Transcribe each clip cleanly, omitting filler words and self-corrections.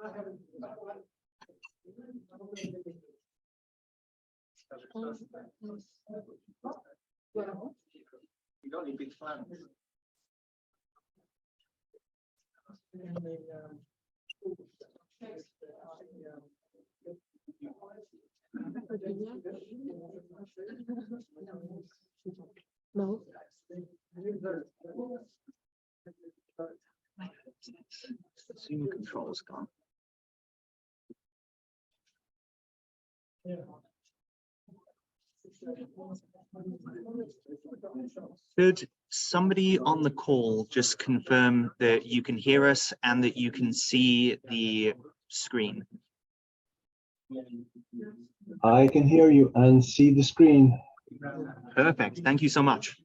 You got any big plans? No. Zoom control's gone. Could somebody on the call just confirm that you can hear us and that you can see the screen? I can hear you and see the screen. Perfect. Thank you so much.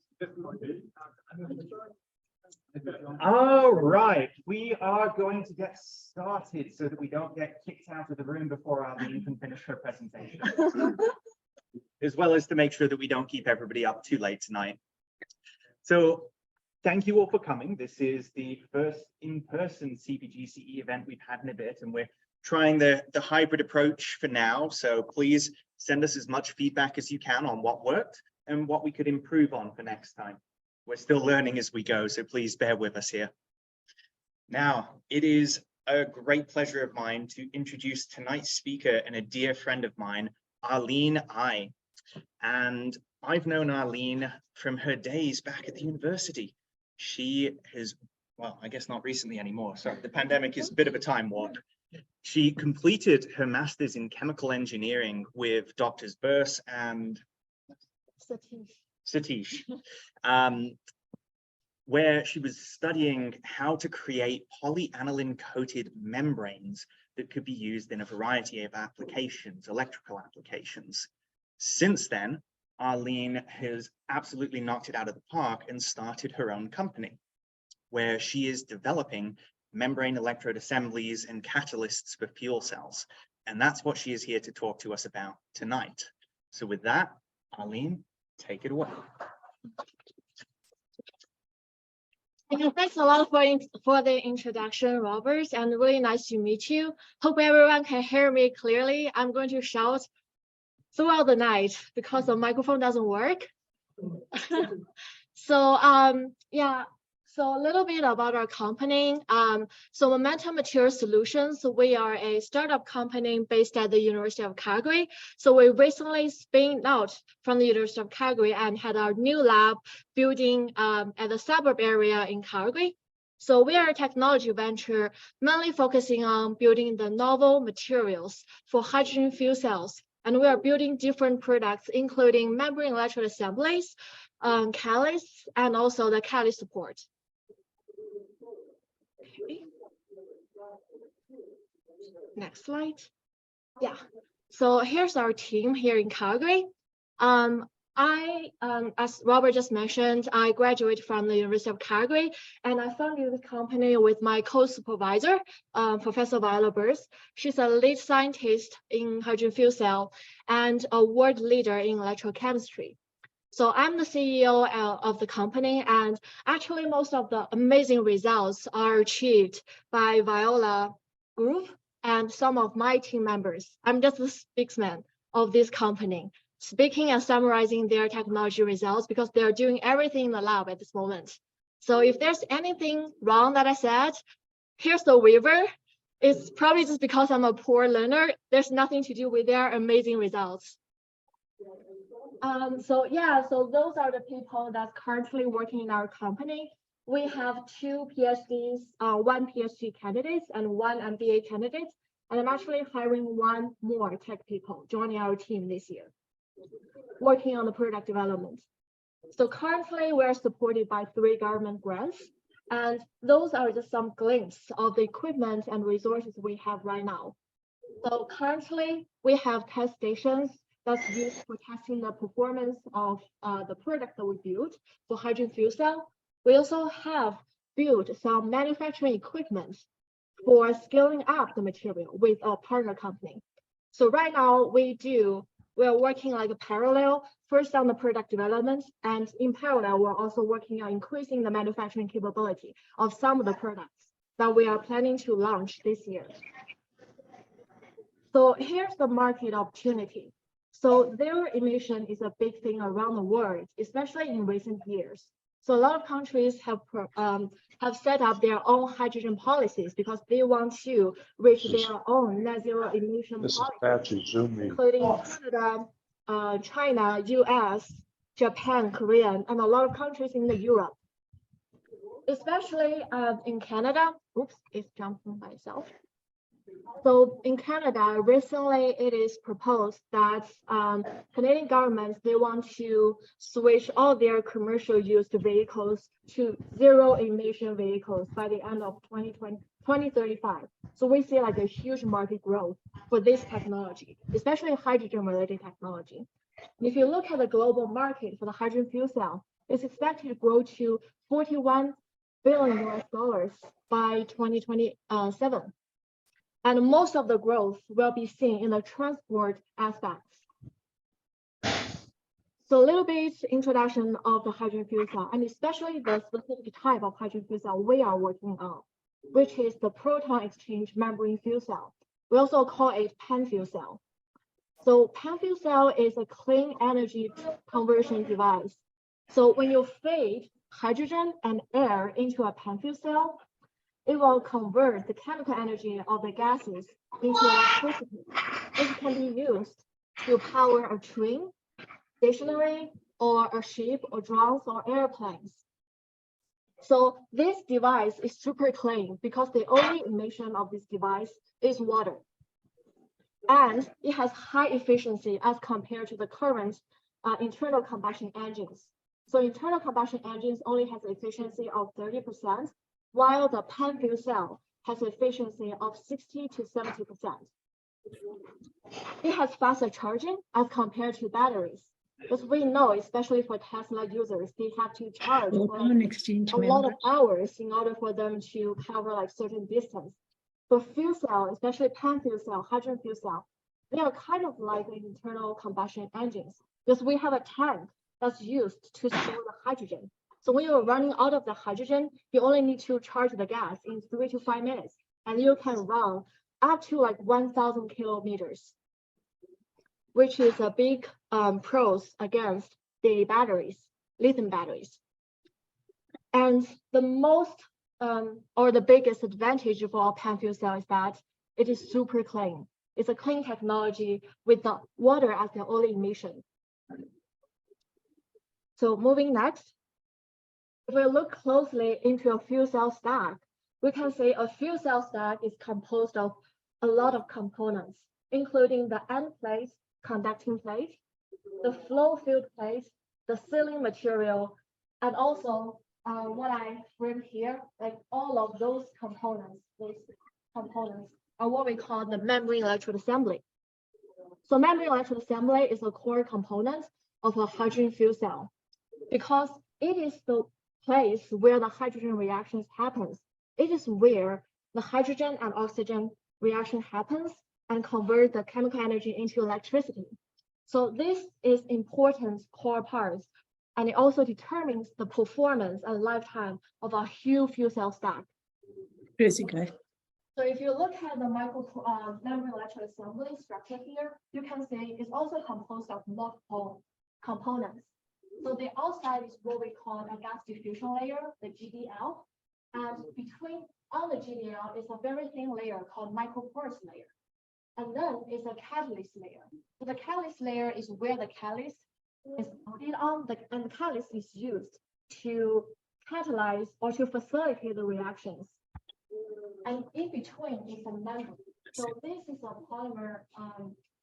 All right, we are going to get started so that we don't get kicked out of the room before Arlene can finish her presentation, as well as to make sure that we don't keep everybody up too late tonight. So thank you all for coming. This is the first in-person CPGCE event we've had in a bit, and we're trying the hybrid approach for now. So please send us as much feedback as you can on what worked and what we could improve on for next time. We're still learning as we go, so please bear with us here. Now, it is a great pleasure of mine to introduce tonight's speaker and a dear friend of mine, Arlene I. And I've known Arlene from her days back at the university. She has, well, I guess not recently anymore, so the pandemic is a bit of a time warp. She completed her master's in chemical engineering with Drs. Burse and Satish, where she was studying how to create polyaniline coated membranes that could be used in a variety of applications, electrical applications. Since then, Arlene has absolutely knocked it out of the park and started her own company, where she is developing membrane electrode assemblies and catalysts for fuel cells. And that's what she is here to talk to us about tonight. So with that, Arlene, take it away. Thanks a lot for the introduction, Robert, and really nice to meet you. Hope everyone can hear me clearly. I'm going to shout throughout the night because the microphone doesn't work. So a little bit about our company. So Momentum Material Solutions, we are a startup company based at the University of Calgary. So we recently spun out from the University of Calgary and had our new lab building at the suburb area in Calgary. So we are a technology venture mainly focusing on building the novel materials for hydrogen fuel cells. And we are building different products, including membrane electrode assemblies, catalysts, and also the catalyst support. Next slide. Yeah, so here's our team here in Calgary. As Robert just mentioned, I graduated from the University of Calgary, and I founded the company with my co-supervisor, Professor Viola Burse. She's a lead scientist in hydrogen fuel cell and a world leader in electrochemistry. So I'm the CEO of the company, and actually most of the amazing results are achieved by Viola Group and some of my team members. I'm just the spokesman of this company, speaking and summarizing their technology results because they're doing everything in the lab at this moment. So if there's anything wrong that I said, here's the waiver. It's probably just because I'm a poor learner. There's nothing to do with their amazing results. So those are the people that's currently working in our company. We have 2 PhDs, 1 PhD candidate and 1 MBA candidate. And I'm actually hiring 1 more tech people joining our team this year, working on the product development. So currently we're supported by 3 government grants. And those are just some glimpses of the equipment and resources we have right now. So currently we have test stations that's used for testing the performance of the product that we built for hydrogen fuel cell. We also have built some manufacturing equipment for scaling up the material with a partner company. So right now we're working like a parallel, first on the product development, and in parallel, we're also working on increasing the manufacturing capability of some of the products that we are planning to launch this year. So here's the market opportunity. So zero emission is a big thing around the world, especially in recent years. So a lot of countries have set up their own hydrogen policies because they want to reach their own net zero emission This is policies, Patrick Zoom meeting. including Canada, China, US, Japan, Korea, and a lot of countries in the Europe. Especially in Canada, oops, it's jumping by itself. So in Canada, recently it is proposed that Canadian governments, they want to switch all their commercial used vehicles to zero emission vehicles by the end of 2035. So we see like a huge market growth for this technology, especially hydrogen related technology. And if you look at the global market for the hydrogen fuel cell, it's expected to grow to $41 billion by 2027. And most of the growth will be seen in the transport aspects. So a little bit introduction of the hydrogen fuel cell, and especially the specific type of hydrogen fuel cell we are working on, which is the proton exchange membrane fuel cell. We also call it PEM fuel cell. So PEM fuel cell is a clean energy conversion device. So when you feed hydrogen and air into a PEM fuel cell, it will convert the chemical energy of the gases into electricity, which can be used to power a train, stationary, or a ship, or drones, or airplanes. So this device is super clean because the only emission of this device is water. And it has high efficiency as compared to the current internal combustion engines. So internal combustion engines only has efficiency of 30%, while the PEM fuel cell has efficiency of 60 to 70%. It has faster charging as compared to batteries. Because we know, especially for Tesla users, they have to charge for a lot of hours in order for them to cover like certain distance. For fuel cell, especially PEM fuel cell, hydrogen fuel cell, they are kind of like internal combustion engines because we have a tank that's used to store the hydrogen. So when you're running out of the hydrogen, you only need to charge the gas in 3 to 5 minutes, and you can run up to like 1,000 kilometers, which is a big pros against the batteries, lithium batteries. And the most or the biggest advantage of our PEM fuel cell is that it is super clean. It's a clean technology with the water as the only emission. So moving next, if we look closely into a fuel cell stack, we can say a fuel cell stack is composed of a lot of components, including the end plate, conducting plate, the flow field plate, the sealing material, and also what I bring here, like all of those components, are what we call the membrane electrode assembly. So membrane electrode assembly is a core component of a hydrogen fuel cell because it is the place where the hydrogen reactions happens. It is where the hydrogen and oxygen reaction happens and convert the chemical energy into electricity. So this is important core parts, and it also determines the performance and lifetime of a huge fuel cell stack. Basically. So if you look at the membrane electrode assembly structure here, you can see it's also composed of multiple components. So the outside is what we call a gas diffusion layer, the GDL. And on the GDL is a very thin layer called microporous layer. And then it's a catalyst layer. So the catalyst layer is where the catalyst is loaded on, and the catalyst is used to catalyze or to facilitate the reactions. And in between is a membrane. So this is a polymer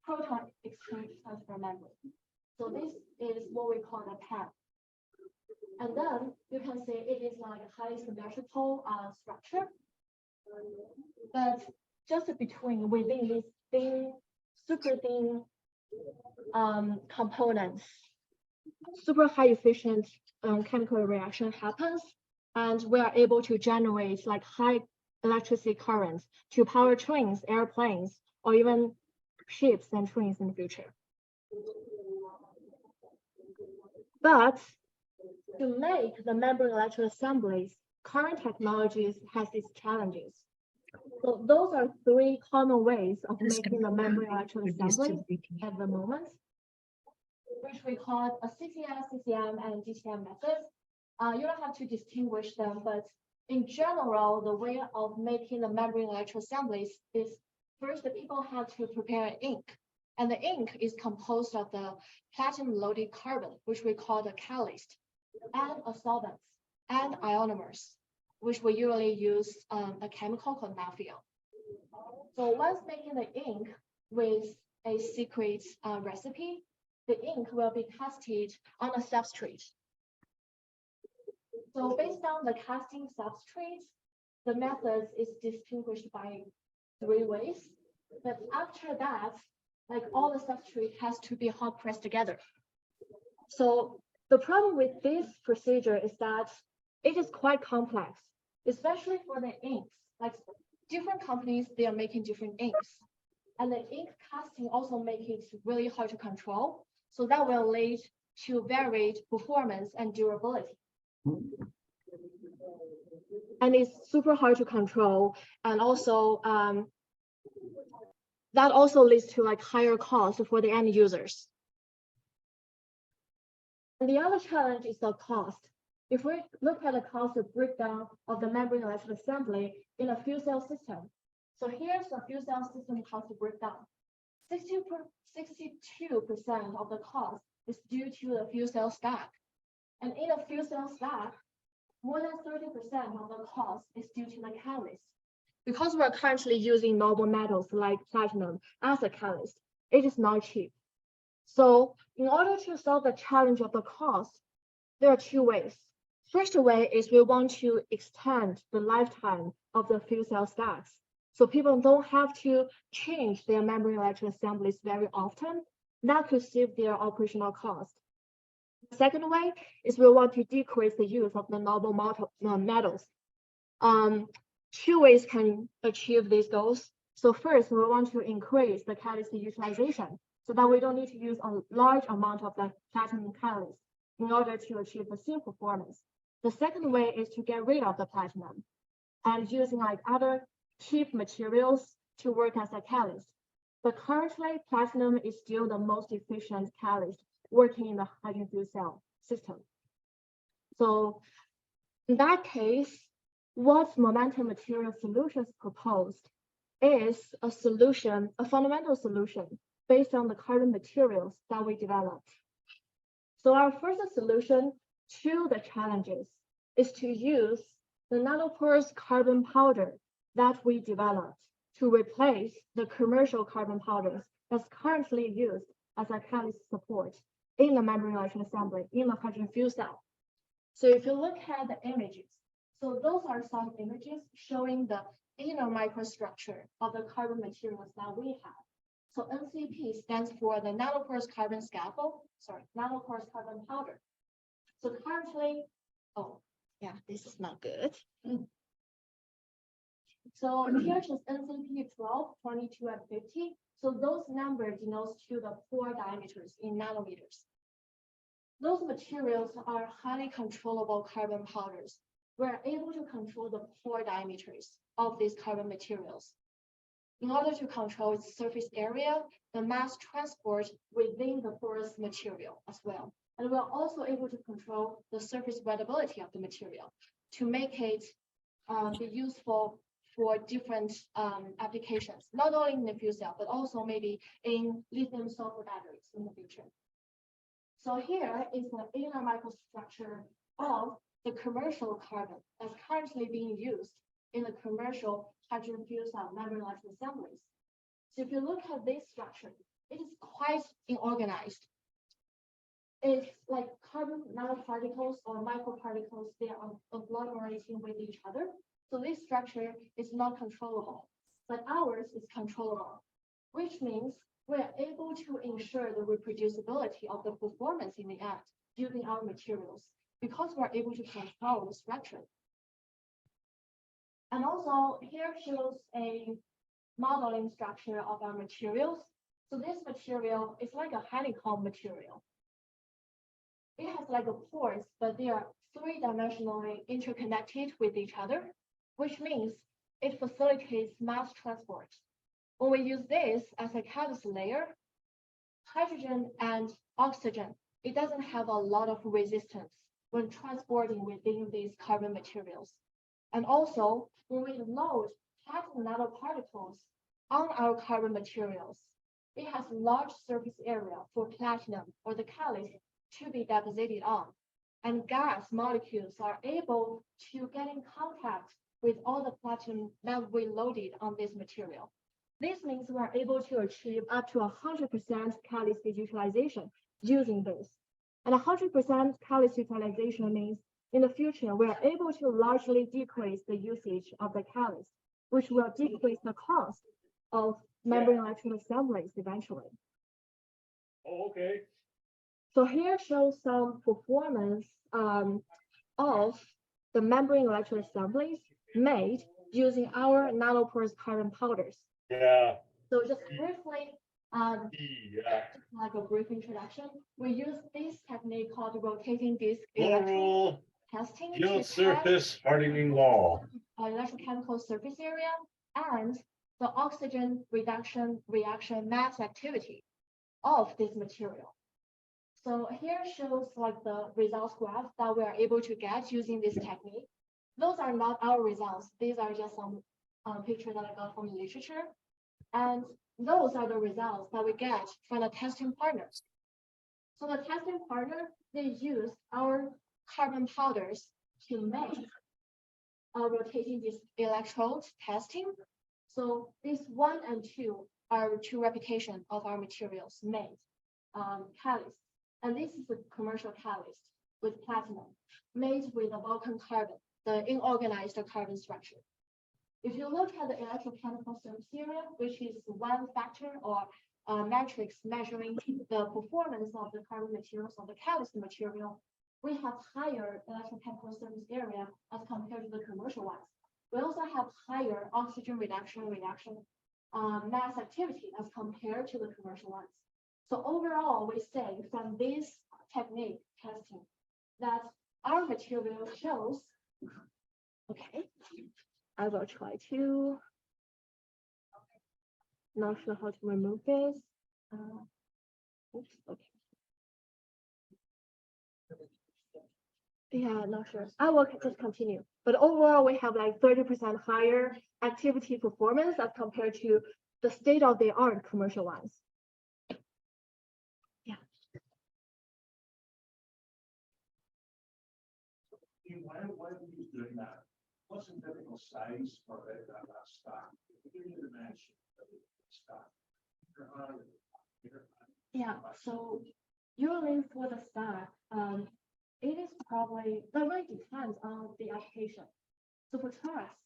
proton exchange transfer membrane. So this is what we call the PEM. And then you can see it is like a highly symmetrical structure. But just within these thin, super thin components, super high efficient chemical reaction happens, and we are able to generate like high electricity currents to power trains, airplanes, or even ships and trains in the future. But to make the membrane electrode assemblies, current technologies has its challenges. So those are three common ways of This making the can membrane electrode reduce assembly stability. at the moment, which we call a CCS, CCM, and GTM methods. You don't have to distinguish them, but in general, the way of making the membrane electrode assemblies is first the people have to prepare an ink, and the ink is composed of the platinum-loaded carbon, which we call the catalyst, and a solvents and ionomers, which we usually use a chemical called naphthalene. So once making the ink with a secret recipe, the ink will be casted on a substrate. So based on the casting substrate, the method is distinguished by three ways. But after that, like all the substrate has to be hot pressed together. So the problem with this procedure is that it is quite complex, especially for the inks. Like different companies, they are making different inks. And the ink casting also makes it really hard to control. So that will lead to varied performance and durability. And it's super hard to control. And also, that also leads to like higher costs for the end users. And the other challenge is the cost. If we look at the cost of breakdown of the membrane electrode assembly in a fuel cell system. So here's the fuel cell system cost breakdown. 62% of the cost is due to the fuel cell stack. And in a fuel cell stack, more than 30% of the cost is due to the catalyst. Because we're currently using noble metals like platinum as a catalyst, it is not cheap. So in order to solve the challenge of the cost, there are two ways. First way is we want to extend the lifetime of the fuel cell stacks. So people don't have to change their membrane electrode assemblies very often. That could save their operational cost. The second way is we want to decrease the use of the noble metals. Two ways can achieve these goals. So first, we want to increase the catalyst utilization so that we don't need to use a large amount of the platinum catalyst in order to achieve the same performance. The second way is to get rid of the platinum and using like other cheap materials to work as a catalyst. But currently, platinum is still the most efficient catalyst working in the hydrogen fuel cell system. So in that case, what momentum material solutions proposed is a solution, a fundamental solution based on the carbon materials that we developed. So our first solution to the challenges is to use the nanoporous carbon powder that we developed to replace the commercial carbon powders that's currently used as a catalyst support in the membrane electrode assembly in the hydrogen fuel cell. So if you look at the images, so those are some images showing the inner microstructure of the carbon materials that we have. So NCP stands for the nanoporous carbon scaffold, nanoporous carbon powder. So currently, oh yeah, this is not good. So here's just NCP 12, 22, and 50. So those numbers denotes to the pore diameters in nanometers. Those materials are highly controllable carbon powders. We're able to control the pore diameters of these carbon materials. In order to control its surface area, the mass transport within the porous material as well. And we're also able to control the surface wettability of the material to make it be useful for different applications, not only in the fuel cell, but also maybe in lithium sulfur batteries in the future. So here is the inner microstructure of the commercial carbon that's currently being used in the commercial hydrogen fuel cell membrane electrode assemblies. So if you look at this structure, it is quite inorganized. It's like carbon nanoparticles or microparticles, they are agglomerating with each other. So this structure is not controllable, but ours is controllable, which means we're able to ensure the reproducibility of the performance in the end using our materials because we're able to control the structure. And also here shows a modeling structure of our materials. So this material is like a honeycomb material. It has like a pores, but they are three-dimensionally interconnected with each other, which means it facilitates mass transport. When we use this as a catalyst layer, hydrogen and oxygen, it doesn't have a lot of resistance when transporting within these carbon materials. And also, when we load platinum nanoparticles on our carbon materials, it has large surface area for platinum or the catalyst to be deposited on. And gas molecules are able to get in contact with all the platinum that we loaded on this material. This means we are able to achieve up to 100% catalyst utilization using this. And 100% catalyst utilization means in the future, we are able to largely decrease the usage of the catalyst, which will decrease the cost of membrane electrode assemblies eventually. Oh, okay. So here shows some performance of the membrane electrode assemblies made using our nanoporous carbon powders. Yeah. So just briefly, Yeah. like a brief introduction, we use this technique called rotating disc electrode Floral testing yield to test surface hardening law. electrochemical surface area and the oxygen reduction reaction mass activity of this material. So here shows like the results graph that we are able to get using this technique. Those are not our results. These are just some pictures that I got from the literature. And those are the results that we get from the testing partners. So the testing partner, they use our carbon powders to make rotating this electrode testing. So these 1 and 2 are 2 replications of our materials made catalyst. And this is a commercial catalyst with platinum made with a Vulcan carbon, the inorganized carbon structure. If you look at the electrochemical surface area, which is one factor or matrix measuring the performance of the carbon materials of the catalyst material, we have higher electrochemical surface area as compared to the commercial ones. We also have higher oxygen reaction mass activity as compared to the commercial ones. So overall, we say from this technique testing that our material shows, okay, I will try to, not sure how to remove this. Oops, okay. Yeah, not sure. I will just continue. But overall, we have like 30% higher activity performance as compared to the state-of-the-art commercial ones. Yeah. Why are you doing that? What's the typical size for that stock? Give me the dimension of the stock. Yeah, so usually for the stack, it is probably, that really depends on the application. So for trucks,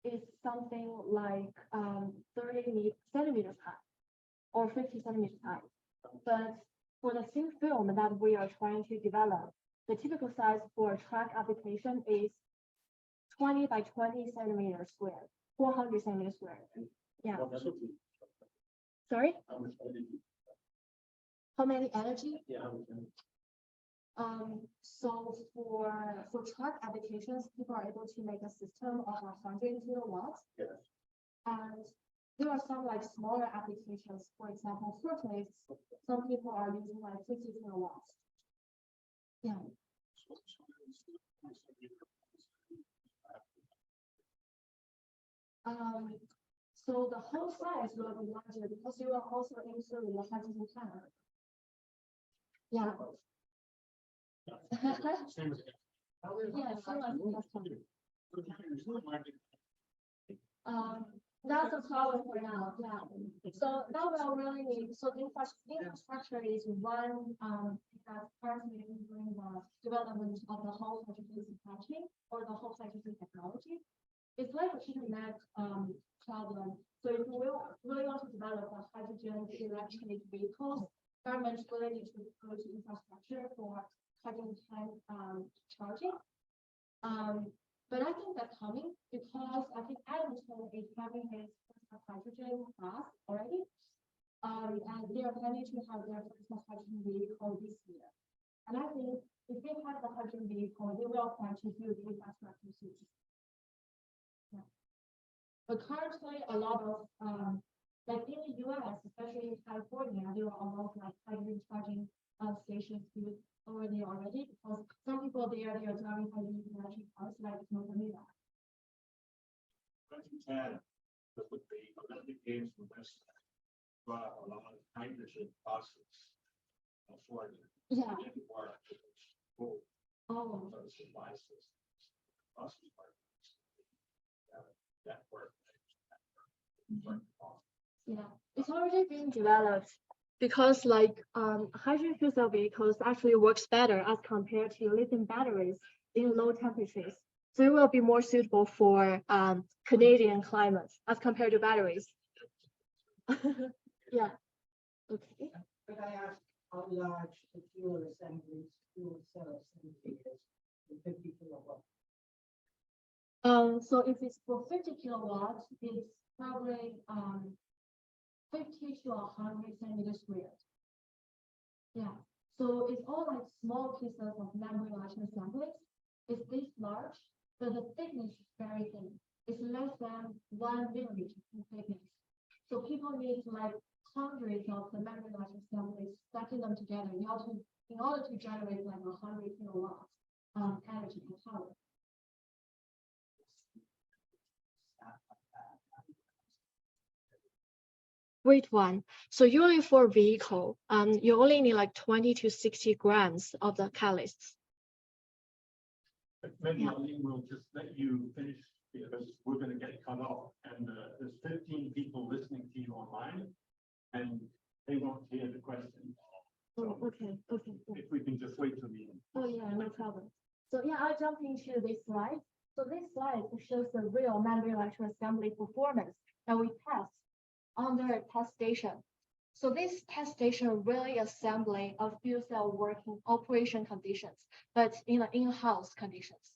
it's something like 30 centimeters high or 50 centimeters high. But for the thin film that we are trying to develop, the typical size for a truck application is 20 by 20 centimeters squared, 400 centimeters squared. Yeah. Sorry? How many energy? Yeah. So for truck applications, people are able to make a system of 100 kilowatts. Yes. And there are some like smaller applications, for example, forklifts. Some people are using like 50 kilowatts. Yeah. So the whole size will be larger because you are also insert the hydrogen tank. Yeah. Yeah, same as that's a problem for now. Yeah. So now we'll really need, so the infrastructure is one that's currently doing the development of the whole hydrogen supply chain or the whole hydrogen technology. It's like a chicken and egg problem. So if we really want to develop a hydrogen electric vehicles, government really needs to go to infrastructure for hydrogen tank charging. But I think that's coming because I think Edmonton is having his first hydrogen class already. And they are planning to have their first hydrogen vehicle this year. And I think if they have the hydrogen vehicle, they will plan to build infrastructure soon. Yeah. But currently, a lot of, like in the US, especially in California, there are a lot of like hydrogen charging stations built over there already, because some people there, they are driving hydrogen electric cars, like North America. 2010, with the Olympic Games in West, brought a lot of hydrogen buses. For it. Yeah. Didn't work. It was full Oh, of supply systems. Buses were- That worked. yeah, it's already being developed because like hydrogen fuel cell vehicles actually works better as compared to lithium batteries in low temperatures. So it will be more suitable for Canadian climate as compared to batteries. Yeah. Okay. Could I ask how large the fuel cell assembly is, the 50 kilowatt? So if it's for 50 kilowatts, it's probably 50 to 100 centimeters squared. Yeah, so it's all like small pieces of membrane electric assemblies. It's this large, but the thickness is very thin. It's less than 1 millimeter in thickness. So people need like hundreds of the membrane electric assemblies, stacking them together in order to generate like 100 kilowatts energy and power. Weight one. So usually for a vehicle, you only need like 20 to 60 grams of the catalysts. Maybe Yeah. Eileen will just let you finish because we're gonna get cut off and there's 15 people listening to you online and they won't hear the question. Oh, okay, okay. Yeah. If we can just wait till the end. Oh, yeah, no problem. So yeah, I'll jump into this slide. So this slide shows the real membrane electric assembly performance that we test under a test station. So this test station really assembly of fuel cell working operation conditions, but in the in-house conditions.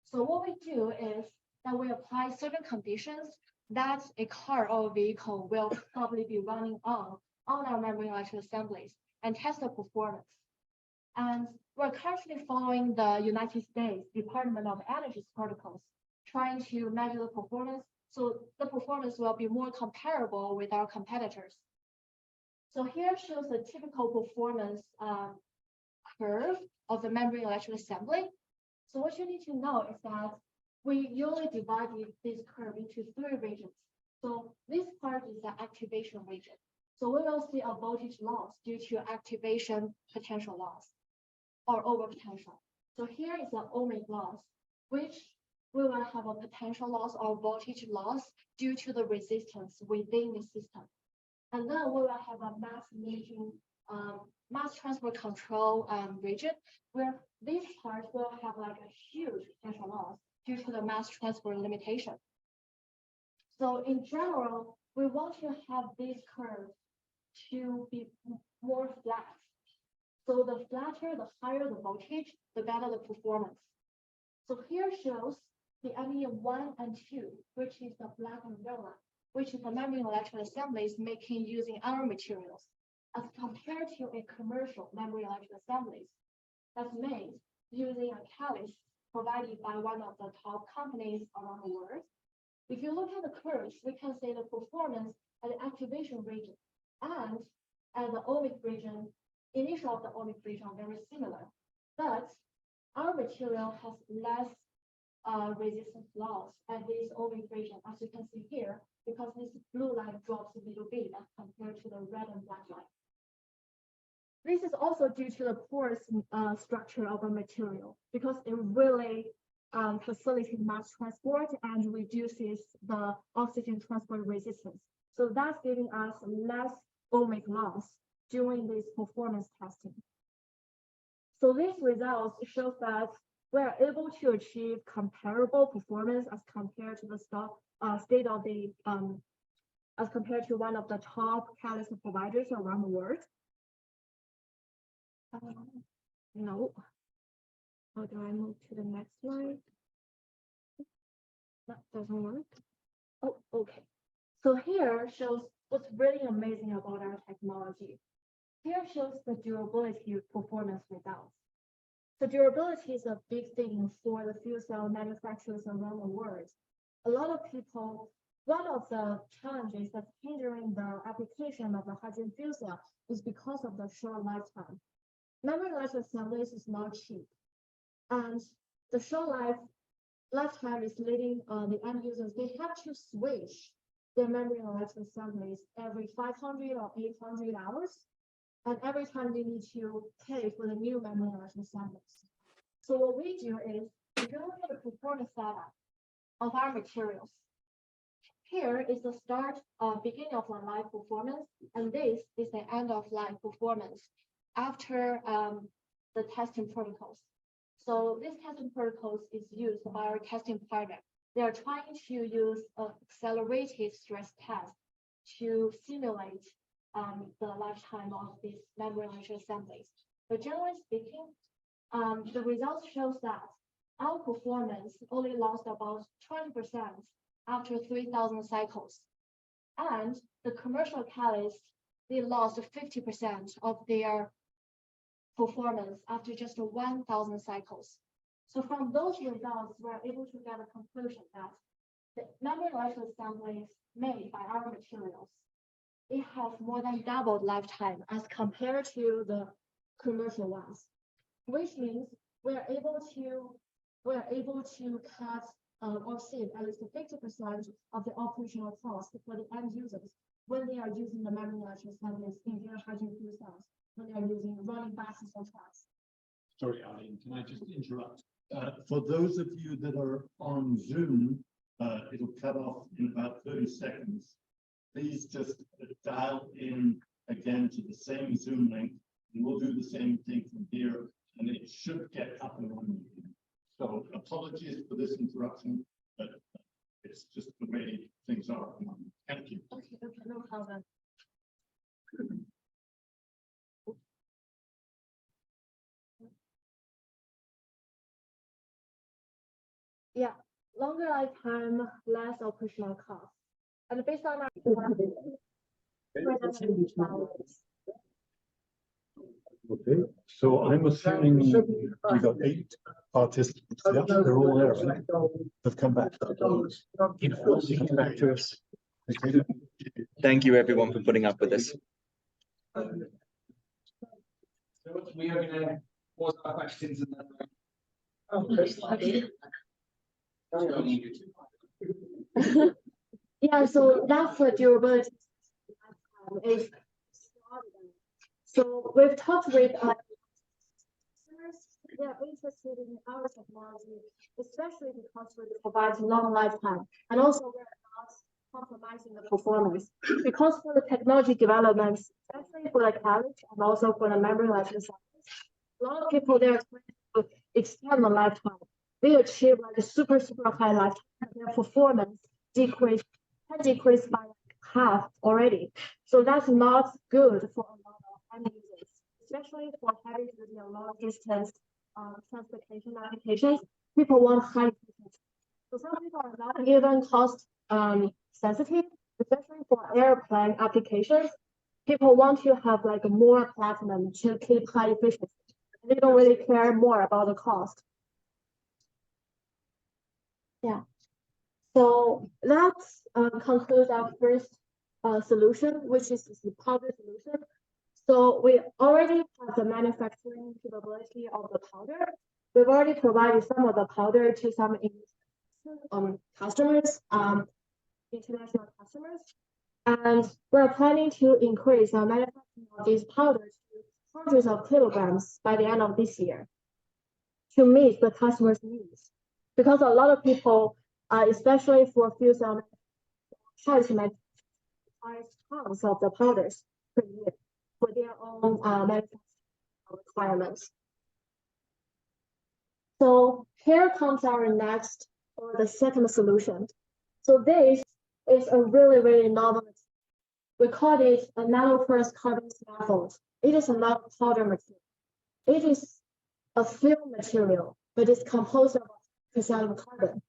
So what we do is that we apply certain conditions that a car or vehicle will probably be running on our membrane electric assemblies and test the performance. And we're currently following the United States Department of Energy's protocols, trying to measure the performance, so the performance will be more comparable with our competitors. So here shows the typical performance curve of the membrane electric assembly. So what you need to know is that we usually divide this curve into 3 regions. So this part is the activation region. So we will see a voltage loss due to activation potential loss or overpotential. So here is the ohmic loss, which we will have a potential loss or voltage loss due to the resistance within the system. And then we will have a mass transfer control region, where this part will have like a huge potential loss due to the mass transfer limitation. So in general, we want to have this curve to be more flat. So the flatter, the higher the voltage, the better the performance. So here shows the MEA1 and 2, which is the black and yellow, which is the membrane electric assemblies making using our materials, as compared to a commercial membrane electric assemblies that's made using a catalyst provided by one of the top companies around the world. If you look at the curves, we can say the performance at the activation region and at the ohmic region, initial of the ohmic region are very similar, but our material has less resistance loss at this ohmic region, as you can see here, because this blue line drops a little bit as compared to the red and black line. This is also due to the porous structure of a material, because it really facilitates mass transport and reduces the oxygen transport resistance. So that's giving us less ohmic loss during this performance testing. So these results show that we're able to achieve comparable performance as compared to the state of the as compared to one of the top catalyst providers around the world. No. How do I move to the next slide? That doesn't work. Oh, okay. So here shows what's really amazing about our technology. Here shows the durability performance results. So durability is a big thing for the fuel cell manufacturers around the world. A lot of people One of the challenges that's hindering the application of the hydrogen fuel cell is because of the short lifetime. Memory electric assemblies is not cheap, and the short lifetime is leading the end users, they have to switch their memory electric assemblies every 500 or 800 hours. And every time they need to pay for the new memory electric assemblies. So what we do is we go to the performance data of our materials. Here is the start of beginning of the life performance, and this is the end of life performance after the testing protocols. So this testing protocols is used by our testing partner. They are trying to use an accelerated stress test to simulate the lifetime of these memory electric assemblies. But generally speaking, the results shows that our performance only lost about 20% after 3,000 cycles. And the commercial catalysts, they lost 50% of their performance after just 1,000 cycles. So from those results, we're able to get a conclusion that the memory electric assemblies made by our materials, it has more than doubled lifetime as compared to the commercial ones, which means we're able to cut or save at least 50% of the operational cost for the end users when they are using the memory electric assemblies in their hydrogen fuel cells, when they are using running buses or trucks. Sorry, Arlene, can I just interrupt? For those of you that are on Zoom, it'll cut off in about 30 seconds. Please just dial in again to the same Zoom link, and we'll do the same thing from here, and it should get up and running. So apologies for this interruption, but it's just the way things are. Thank you. Okay, no problem. Yeah, longer lifetime, less operational cost. And based on our Okay, so I'm assuming we got 8 participants. Yeah, they're all there. Right? They've come back. Come back to us. Okay. Thank you, everyone, for putting up with this. We are going to pause our questions and then. Yeah, so that's the durability. So we've talked with customers. They're interested in our technology, especially because we provide long lifetime, and also we're not compromising the performance. Because for the technology developments, especially for the college and also for the memory electric assemblies, a lot of people they're trying to extend the lifetime. They achieve like a super high lifetime. Their performance can decrease by half already. So that's not good for a lot of end users, especially for heavy duty and long distance transportation applications. People want high efficiency. So some people are not even cost sensitive, especially for airplane applications. People want to have like more platinum to keep high efficiency. They don't really care more about the cost. Yeah. So that concludes our first solution, which is the powder solution. So we already have the manufacturing capability of the powder. We've already provided some of the powder to some customers, international customers, and we're planning to increase our manufacturing of these powders to hundreds of kilograms by the end of this year to meet the customers' needs. Because a lot of people, especially for fuel cell, try to make tons of the powders per year for their own manufacturing requirements. So here comes our next or the second solution. So this is a really novel. We call it a nanoporous carbon scaffold. It is a non-powder material. It is a film material, but it's composed of 100% of carbon.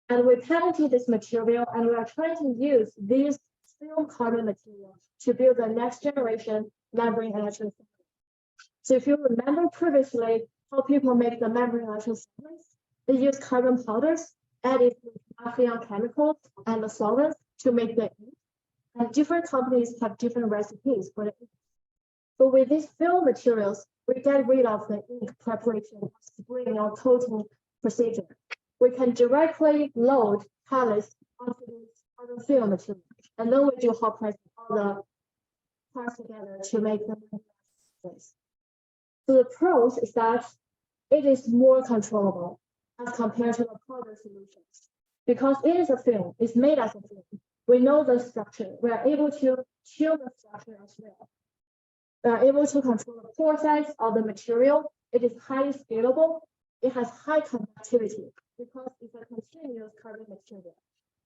And we patented this material, and we are trying to use these film carbon materials to build the next generation membrane electric assemblies. So if you remember previously how people make the membrane electric assemblies, they use carbon powders added with African chemicals and the solvents to make the ink. And different companies have different recipes for the ink. But with these film materials, we get rid of the ink preparation, spraying or coating procedure. We can directly load catalyst onto this carbon film material, and then we do hot pressing all the parts together to make them. So the pros is that it is more controllable as compared to the powder solutions. Because it is a film, it's made as a film. We know the structure. We are able to tune the structure as well. We are able to control the pore size of the material. It is highly scalable. It has high conductivity because it's a continuous carbon material.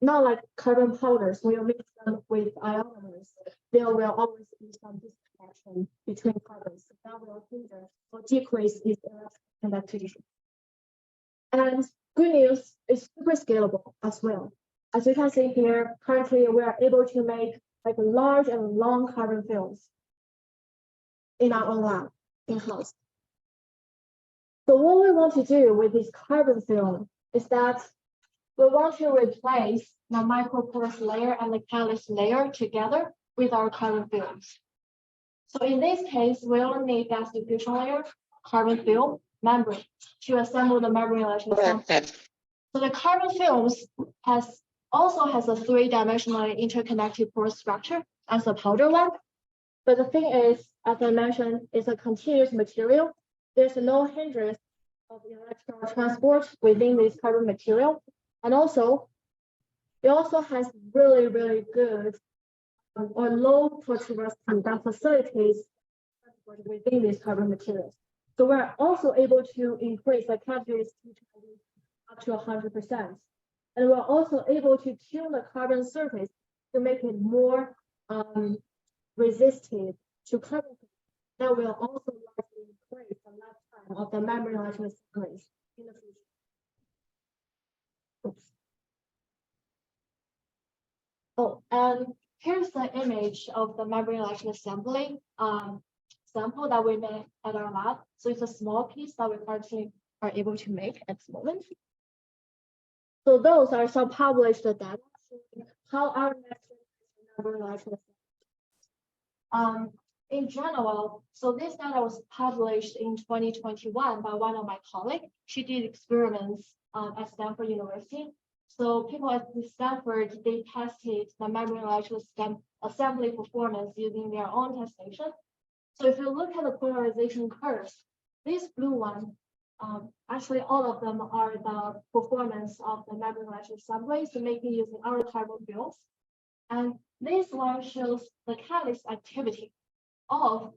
Not like carbon powders, when you mix them with ionomers, there will always be some disconnection between carbons. So that will hinder or decrease its conductivity. And good news is super scalable as well. As you can see here, currently we are able to make like large and long carbon films in our own lab in-house. So what we want to do with this carbon film is that we want to replace the microporous layer and the catalyst layer together with our carbon films. So in this case, we only need gas diffusion layer, carbon film, membrane to assemble the membrane electrode sample. So the carbon films also has a three-dimensionally interconnected porous structure as the powder one. But the thing is, as I mentioned, it's a continuous material. There's no hindrance of electron transport within this carbon material. And also, it also has really, really good or low porosity that facilitates transport within these carbon materials. So we're also able to increase the catalyst up to 100%. And we're also able to tune the carbon surface to make it more resistive to carbon. That will also likely increase the lifetime of the membrane electrode assemblies in the future. Oops. Oh, and here's the image of the membrane electrode assembly sample that we made at our lab. So it's a small piece that we currently are able to make at the moment. So those are some published data showing how our next generation membrane electrode in general, so this data was published in 2021 by one of my colleagues. She did experiments at Stanford University. So people at Stanford, they tested the membrane electrode assembly performance using their own test station. So if you look at the polarization curves, this blue one, actually all of them are the performance of the membrane electrode assemblies making using our carbon films. And this one shows the catalyst activity of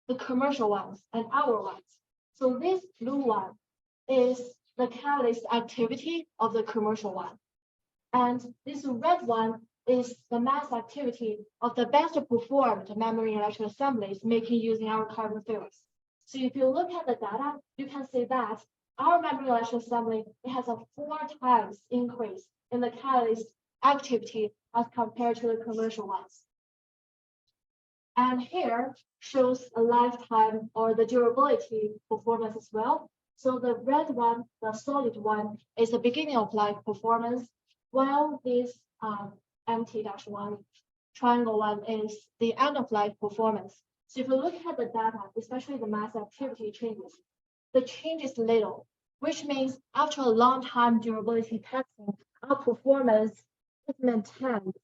the commercial ones and our ones. So this blue one is the catalyst activity of the commercial one. And this red one is the mass activity of the best performed membrane electrode assemblies making using our carbon films. So if you look at the data, you can see that our membrane electrode assembly, it has a 4 times increase in the catalyst activity as compared to the commercial ones. And here shows a lifetime or the durability performance as well. So the red one, the solid one, is the beginning of life performance, while this empty-1 triangle one is the end of life performance. So if you look at the data, especially the mass activity changes, the change is little, which means after a long time durability testing, our performance is still maintained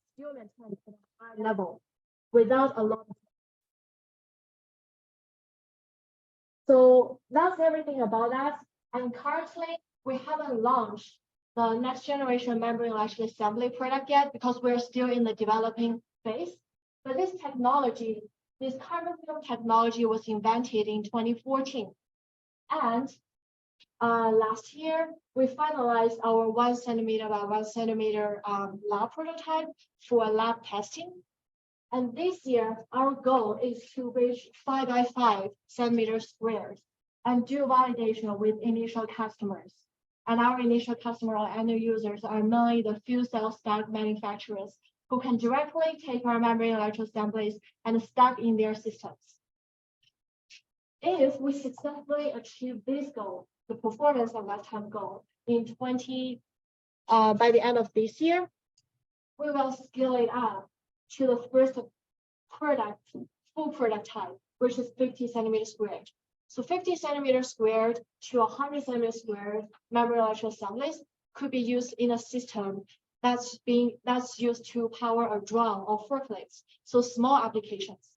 at a high level without a lot of. So that's everything about that. And currently, we haven't launched the next generation membrane electrode assembly product yet because we're still in the developing phase. But this technology, this carbon film technology was invented in 2014. And last year, we finalized our 1 centimeter by 1 centimeter lab prototype for lab testing. And this year, our goal is to reach 5 by 5 centimeters squared and do validation with initial customers. And our initial customer or end users are mainly the fuel cell stack manufacturers who can directly take our membrane electrode assemblies and stack in their systems. If we successfully achieve this goal, the performance of lifetime goal in 2030, by the end of this year, we will scale it up to the first product, full product type, which is 50 centimeters squared. So 50 centimeters squared to 100 centimeters squared memory electrode assemblies could be used in a system that's used to power a drone or forklifts, so small applications.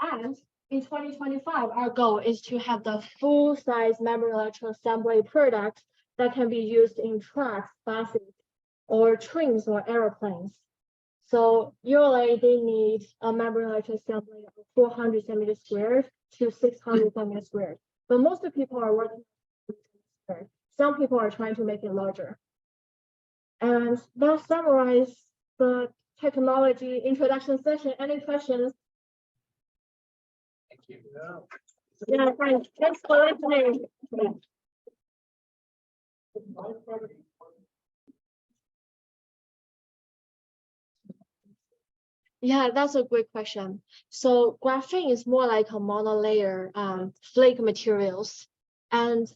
And in 2025, our goal is to have the full-size memory electrode assembly product that can be used in trucks, buses, or trains or airplanes. So usually they need a memory electrode assembly of 400 centimeters squared to 600 centimeters squared. But most of the people are working on squared. Some people are trying to make it larger. And that summarizes the technology introduction session. Any questions? Thank you. Yeah, thanks. Thanks for listening. Yeah, that's a great question. So graphene is more like a monolayer flake materials. And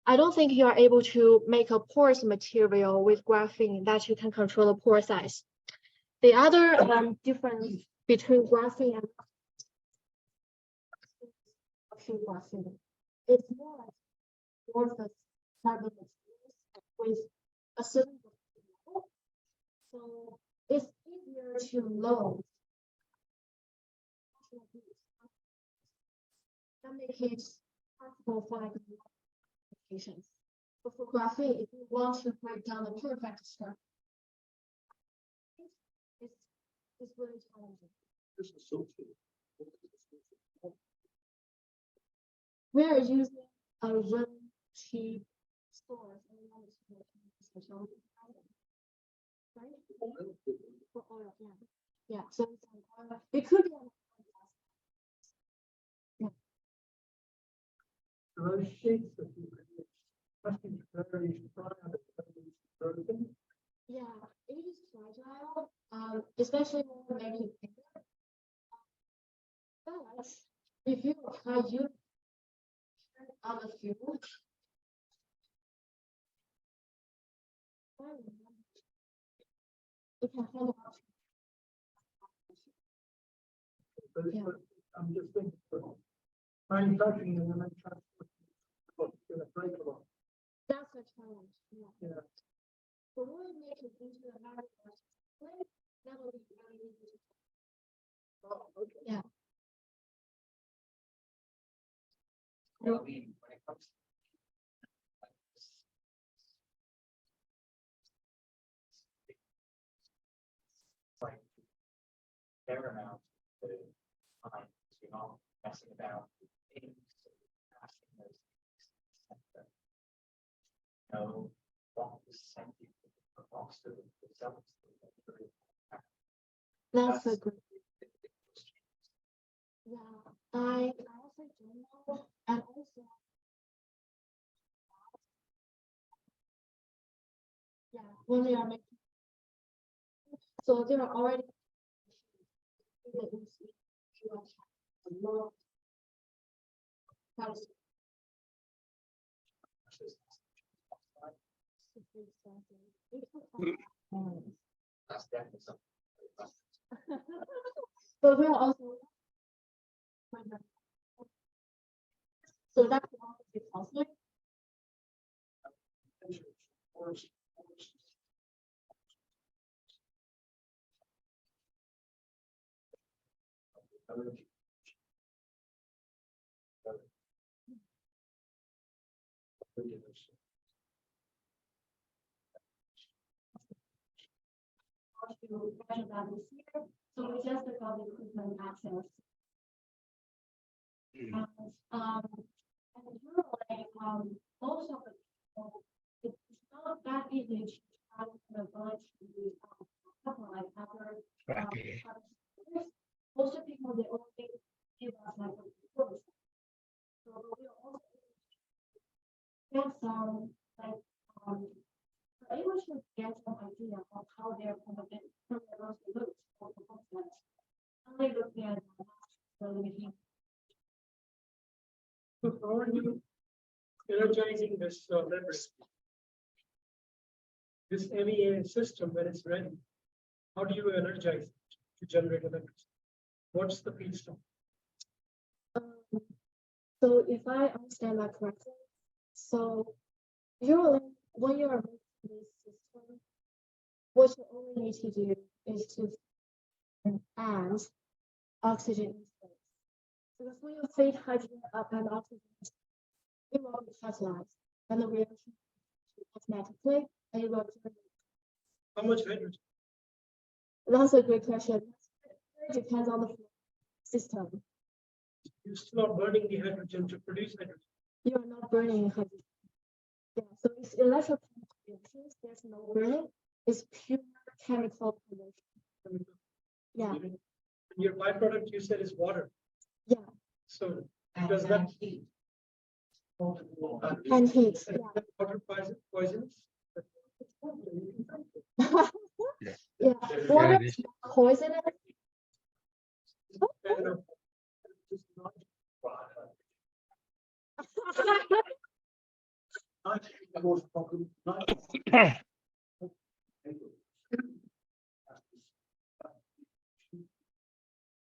I don't think you are able to make a porous material with graphene that you can control the pore size. The other difference between graphene and graphene, it's more like amorphous carbon materials with a certain level. So it's easier to load. That makes it possible for like applications. But for graphene, if you want to break down the perfect structure, it's really challenging. We are using a run sheet source and one is right? For oil, yeah. Yeah, so it's an oil. It could be an Those sheets that you produce must be very frozen. yeah, it is fragile, especially when we're making bigger. But if you try you turn on the fuel, it can handle up to. But Yeah. I'm just thinking, manufacturing and then transport, it's gonna break a lot. That's a challenge. Yeah. Yeah. But when we make it into a matter that will be really easy. Oh, okay. Yeah. Well, I mean, when it comes to like fair amount of time, you know, messing about with things, asking those things. No, what percentage of the cost of the results? That's a good. Yeah, I also don't know, and also. Yeah, when they are making. So there are already. That's definitely something. But we're also. So that's also the conflict. So we just got the equipment access. And usually, most of the people, it's not that easy to try to avoid like other. Most of the people, they only give us like a report. So we also get some like we're able to get some idea of how they're going to get from the loops or the concepts. Only looking at the limiting. So how are you energizing this lever? this MEA system, when it's ready, how do you energize it to generate electricity? What's the feedstock? So if I understand that correctly, so usually when you are making this system, what you only need to do is to add oxygen in space. Because when you feed hydrogen up and oxygen, it will be catalyzed and the reaction automatically and it will generate. How much hydrogen? That's a great question. It depends on the system. You're still not burning the hydrogen to produce hydrogen. You are not burning hydrogen. Yeah, so it's electrical reactions. There's no burning. It's pure chemical conversion. Yeah. And your byproduct you said is water. Yeah. So does that heat? And heat. is that water poisonous? Yeah. Water is not poisonous.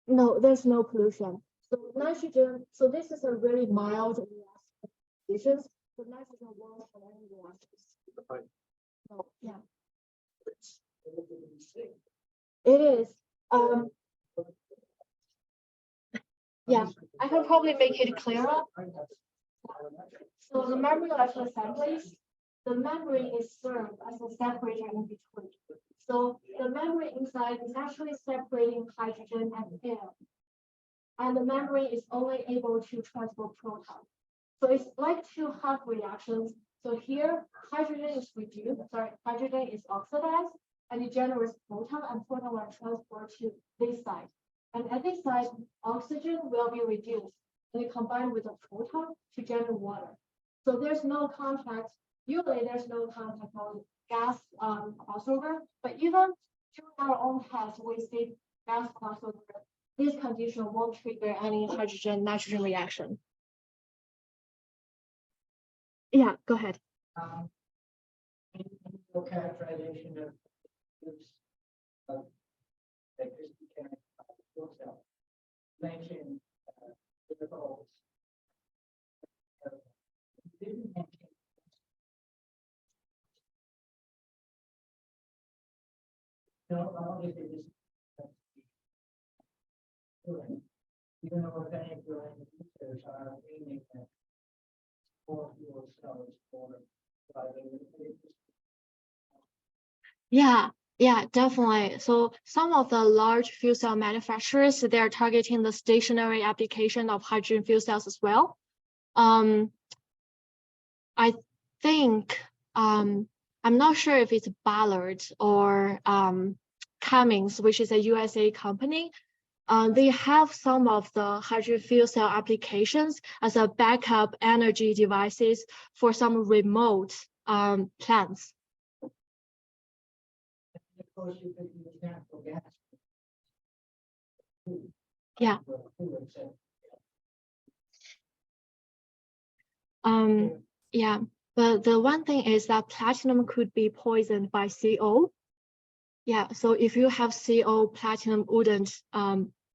No, there's no pollution. So nitrogen, so this is a really mild reaction. So nitrogen won't have any reactions. No, yeah. It is. Yeah, I can probably make it clearer. So the memory electron assemblies, the memory is served as a separator in between. So the memory inside is actually separating hydrogen and air. And the memory is only able to transport protons. So it's like two half reactions. So here, hydrogen is reduced, hydrogen is oxidized, and it generates proton, and proton will transport to this side. And at this side, oxygen will be reduced, and it combined with a proton to generate water. So there's no contact. Usually, there's no contact on gas crossover, but even during our own test, we see gas crossover. This condition won't trigger any hydrogen-nitrogen reaction. Yeah, go ahead. In your characterization of use of electricity carrying fuel cell, mentioned vehicles. Didn't mention. No, obviously this. Even though if any of your end users are aiming at more fuel cells for driving. Yeah, definitely. So some of the large fuel cell manufacturers, they are targeting the stationary application of hydrogen fuel cells as well. I think, I'm not sure if it's Ballard or Cummins, which is a USA company. They have some of the hydrogen fuel cell applications as a backup energy devices for some remote plants. Of course, you could use natural gas. Yeah. Yeah, but the one thing is that platinum could be poisoned by CO. Yeah, so if you have CO, platinum wouldn't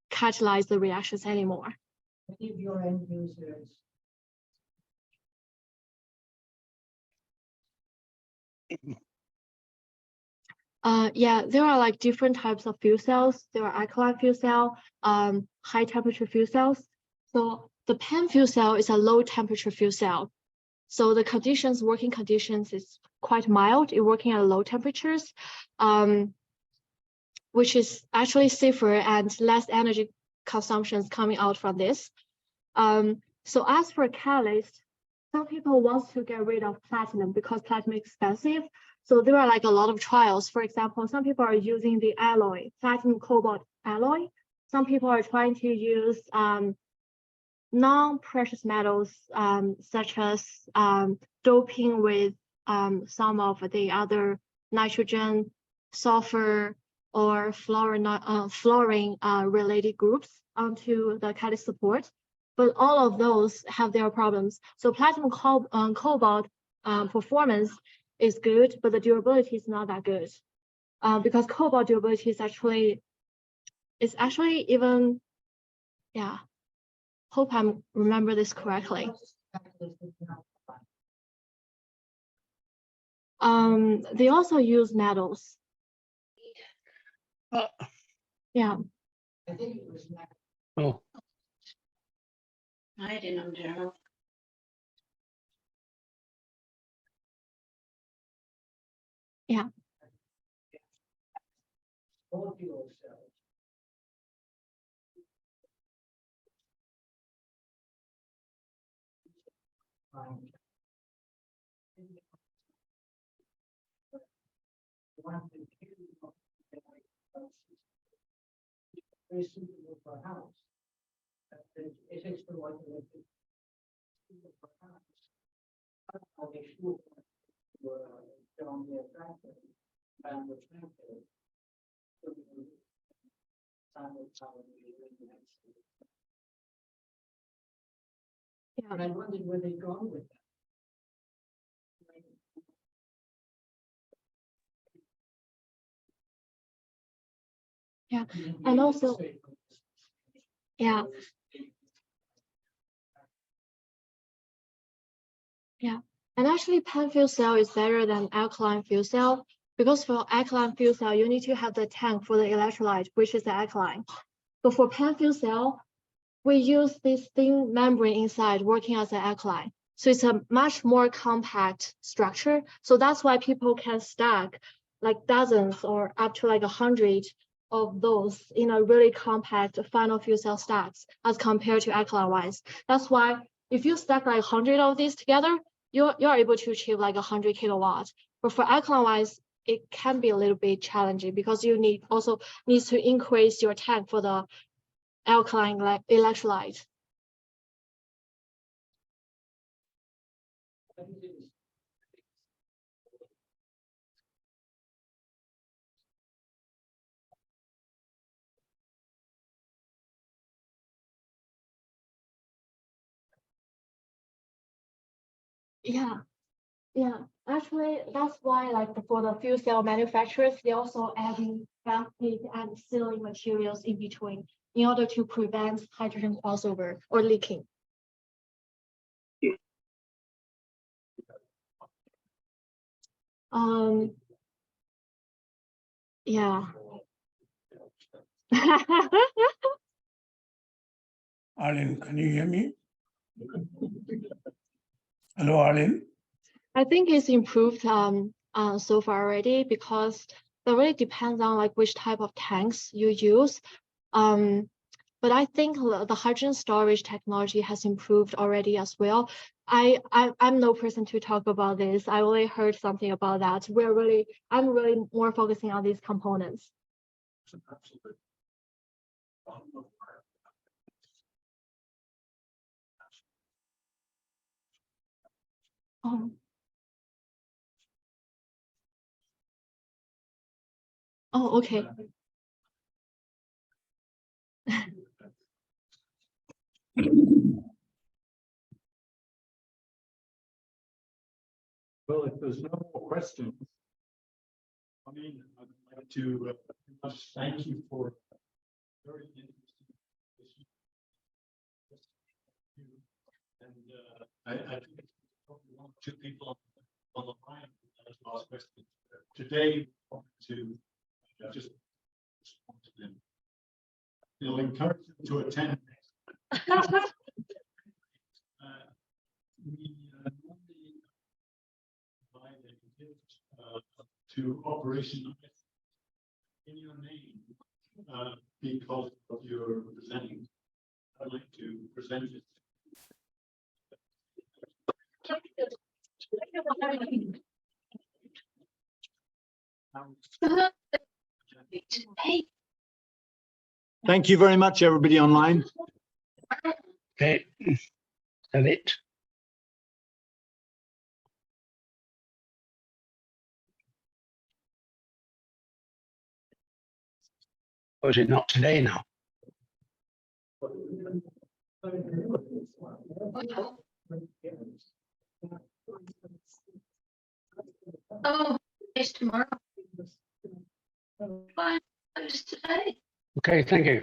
catalyze the reactions anymore. Any of your end users. Yeah, there are like different types of fuel cells. There are alkaline fuel cell, high temperature fuel cells. So the PEM fuel cell is a low temperature fuel cell. So the conditions, working conditions is quite mild. It's working at low temperatures, which is actually safer and less energy consumptions coming out from this. So as for catalyst, some people want to get rid of platinum because platinum is expensive. So there are like a lot of trials. For example, some people are using the alloy, platinum cobalt alloy. Some people are trying to use non-precious metals, such as doping with some of the other nitrogen, sulfur, or fluorine related groups onto the catalyst support. But all of those have their problems. So platinum cobalt performance is good, but the durability is not that good. Because cobalt durability is actually even, yeah. Hope I remember this correctly. They also use metals. Yeah. I think it was not. Oh, I didn't know. Yeah. All fuel cells. Very suitable for a house. It is for what you want to suitable for a house. I'll be sure don't be attracted and attracted. Yeah. And I wondered where they'd gone with that. Yeah, and also, yeah. Yeah, and actually PEM fuel cell is better than alkaline fuel cell because for alkaline fuel cell, you need to have the tank for the electrolyte, which is the alkaline. But for PEM fuel cell, we use this thin membrane inside working as an alkaline. So it's a much more compact structure. So that's why people can stack like dozens or up to like 100 of those in a really compact final fuel cell stacks as compared to alkaline wise. That's why if you stack like 100 of these together, you're able to achieve like 100 kilowatts. But for alkaline wise, it can be a little bit challenging because you needs to increase your tank for the alkaline electrolyte. Yeah. Actually, that's why like for the fuel cell manufacturers, they also adding plastic and sealing materials in between in order to prevent hydrogen crossover or leaking. Yeah. Arlene, can you hear me? Hello, Arlene. I think it's improved so far already because that really depends on like which type of tanks you use. But I think the hydrogen storage technology has improved already as well. I'm no person to talk about this. I only heard something about that. I'm really more focusing on these components. Oh, okay. Well, if there's no more questions, I mean, I'd like to just thank you for very interesting presentation. And I think it's probably one or two people on the line that has asked questions. Today, I want to just respond to them. You'll encourage them to attend. We normally provide a gift to Operation in your name because of your presenting. I'd like to present it. Thank you very much, everybody online. Okay, is that it? Or is it not today now? Oh, it's tomorrow. Fine, just today. Okay, thank you.